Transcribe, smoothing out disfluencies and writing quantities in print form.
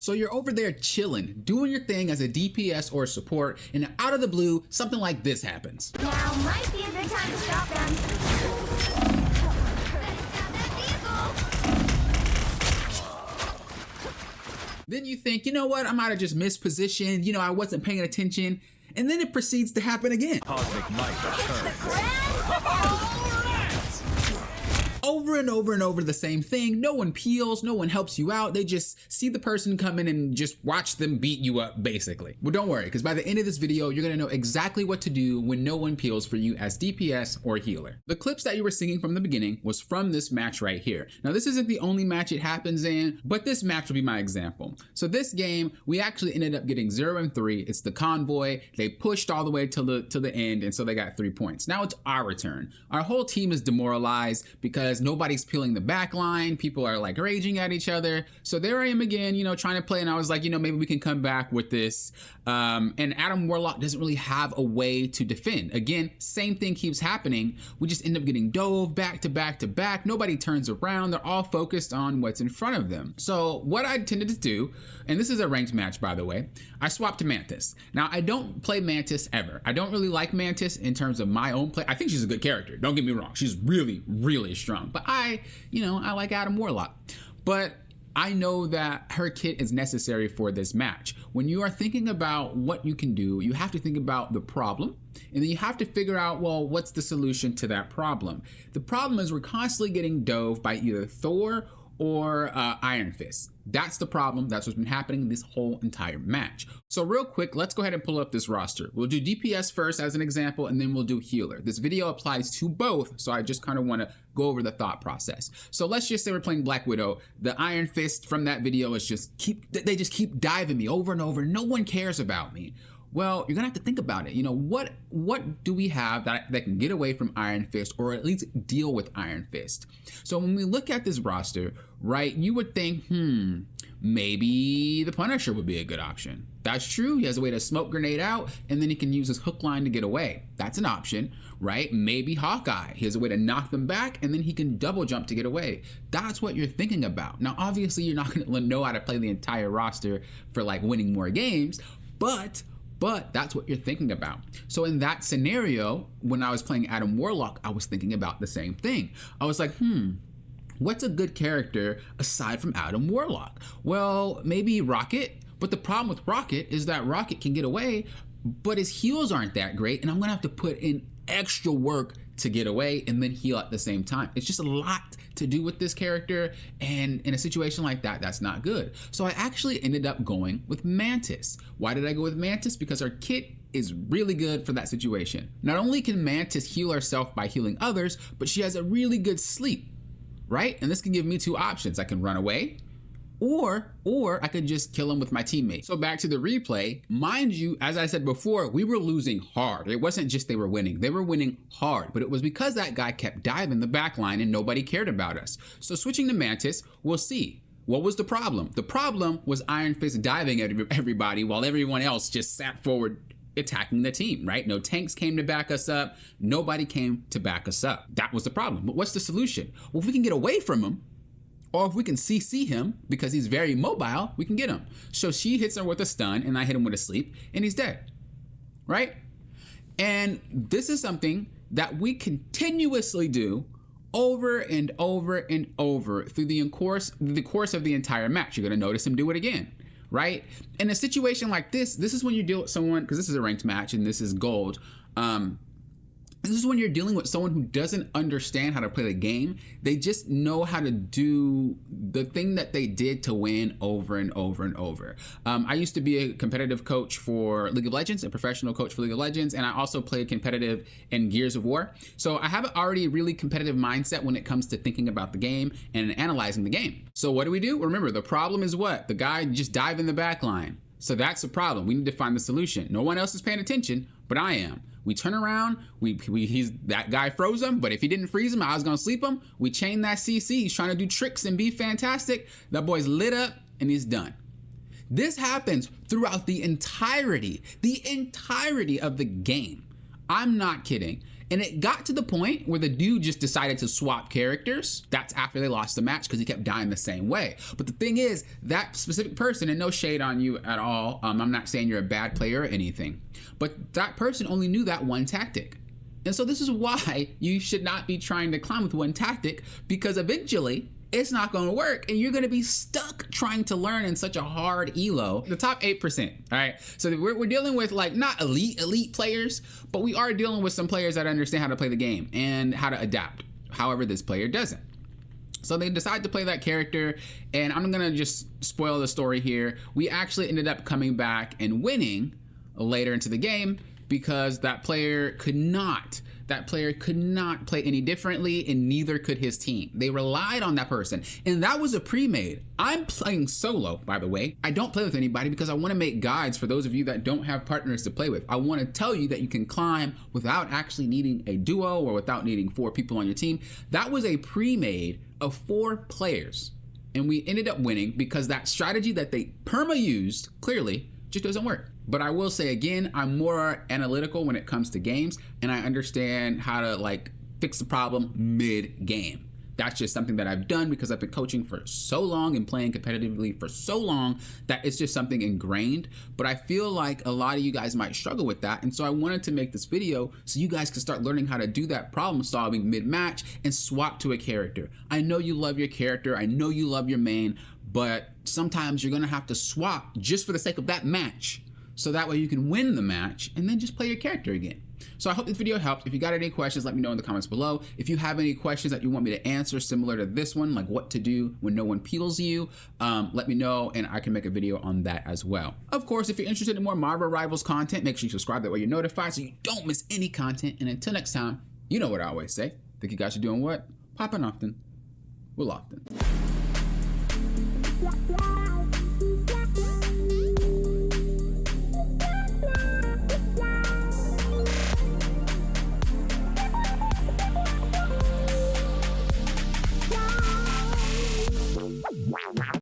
So you're over there chilling, doing your thing as a DPS or support, and out of the blue, something like this happens. Now might be a good time to stop them. Then you think, you know what, I might have just mispositioned, you know, I wasn't paying attention, and then it proceeds to happen again. Cosmic might return. Over and over and over the same thing. No one peels, no one helps you out. They just see the person come in and just watch them beat you up, basically. Well, don't worry, because by the end of this video, you're gonna know exactly what to do when no one peels for you as DPS or healer. The clips that you were singing from the beginning was from this match right here. Now, this isn't the only match it happens in, but this match will be my example. So this game, we actually ended up getting 0 and 3. It's the convoy. They pushed all the way to the end, and so they got 3 points. Now it's our turn. Our whole team is demoralized because nobody's peeling the back line. People are like raging at each other. So there I am again, you know, trying to play, and I was like, you know, maybe we can come back with this. And Adam Warlock doesn't really have a way to defend. Again, same thing keeps happening. We just end up getting dove back to back to back. Nobody turns around. They're all focused on what's in front of them. So what I tended to do, and this is a ranked match, by the way, I swapped to Mantis. Now, I don't play Mantis ever. I don't really like Mantis in terms of my own play. I think she's a good character. Don't get me wrong. She's really, really strong. But I like Adam Warlock. But I know that her kit is necessary for this match. When you are thinking about what you can do, you have to think about the problem, and then you have to figure out, well, what's the solution to that problem? The problem is we're constantly getting dove by either Thor or Iron Fist. That's the problem. That's what's been happening this whole entire match. So real quick, let's go ahead and pull up this roster. We'll do DPS first as an example, and then we'll do healer. This video applies to both, so I just kind of want to go over the thought process. So let's just say we're playing Black Widow. The Iron Fist from that video is they just keep diving me over and over. No one cares about me. Well, you're gonna have to think about it. You know, what do we have that can get away from Iron Fist, or at least deal with Iron Fist? So when we look at this roster, right, you would think, maybe the Punisher would be a good option. That's true. He has a way to smoke grenade out, and then he can use his hook line to get away. That's an option, right? Maybe Hawkeye. He has a way to knock them back, and then he can double jump to get away. That's what you're thinking about. Now, obviously, you're not gonna know how to play the entire roster for like winning more games, but that's what you're thinking about. So in that scenario, when I was playing Adam Warlock, I was thinking about the same thing. I was like, what's a good character aside from Adam Warlock? Well, maybe Rocket, but the problem with Rocket is that Rocket can get away, but his heals aren't that great, and I'm gonna have to put in extra work to get away and then heal at the same time. It's just a lot to do with this character, and in a situation like that, that's not good. So I actually ended up going with Mantis. Why did I go with Mantis? Because her kit is really good for that situation. Not only can Mantis heal herself by healing others, but she has a really good sleep, right? And this can give me two options. I can run away, or I could just kill him with my teammate. So back to the replay, mind you, as I said before, we were losing hard. It wasn't just they were winning hard, but it was because that guy kept diving the back line and nobody cared about us. So switching to Mantis, we'll see. What was the problem? The problem was Iron Fist diving at everybody while everyone else just sat forward attacking the team, right? No tanks came to back us up. Nobody came to back us up. That was the problem. But what's the solution? Well, if we can get away from him, or if we can CC him, because he's very mobile, we can get him. So she hits her with a stun, and I hit him with a sleep, and he's dead, right? And this is something that we continuously do over and over and over through the course of the entire match. You're gonna notice him do it again, right? In a situation like this is when you deal with someone, because this is a ranked match, and this is gold, this is when you're dealing with someone who doesn't understand how to play the game. They just know how to do the thing that they did to win over and over and over. I used to be a competitive coach for League of Legends, a professional coach for League of Legends, and I also played competitive in Gears of War. So I have already a really competitive mindset when it comes to thinking about the game and analyzing the game. So what do? Remember, the problem is what? The guy just dived in the back line. So that's the problem. We need to find the solution. No one else is paying attention, but I am. We turn around, that guy froze him, but if he didn't freeze him, I was gonna sleep him. We chain that CC, he's trying to do tricks and be fantastic. That boy's lit up and he's done. This happens throughout the entirety of the game. I'm not kidding. And it got to the point where the dude just decided to swap characters. That's after they lost the match because he kept dying the same way. But the thing is, that specific person, and no shade on you at all, I'm not saying you're a bad player or anything, but that person only knew that one tactic. And so this is why you should not be trying to climb with one tactic, because eventually it's not going to work and you're going to be stuck trying to learn in such a hard elo. The top 8%, all right? So we're dealing with like not elite players, but we are dealing with some players that understand how to play the game and how to adapt. However, this player doesn't. So they decide to play that character, and I'm going to just spoil the story here. We actually ended up coming back and winning later into the game because that player could not play any differently, and neither could his team. They relied on that person, and that was a pre-made. I'm playing solo, by the way. I don't play with anybody because I want to make guides for those of you that don't have partners to play with. I want to tell you that you can climb without actually needing a duo or without needing 4 people on your team. That was a pre-made of 4 players, and we ended up winning because that strategy that they used clearly just doesn't work. But I will say again, I'm more analytical when it comes to games, and I understand how to like fix the problem mid-game. That's just something that I've done because I've been coaching for so long and playing competitively for so long that it's just something ingrained. But I feel like a lot of you guys might struggle with that, and so I wanted to make this video so you guys can start learning how to do that problem solving mid-match and swap to a character. I know you love your character, I know you love your main, but sometimes you're gonna have to swap just for the sake of that match, so that way you can win the match and then just play your character again. So I hope this video helped. If you got any questions, let me know in the comments below. If you have any questions that you want me to answer similar to this one, like what to do when no one peels you, let me know and I can make a video on that as well. Of course, if you're interested in more Marvel Rivals content, make sure you subscribe, that way you're notified so you don't miss any content. And until next time, you know what I always say. Think you guys are doing what? Popping often. Will often.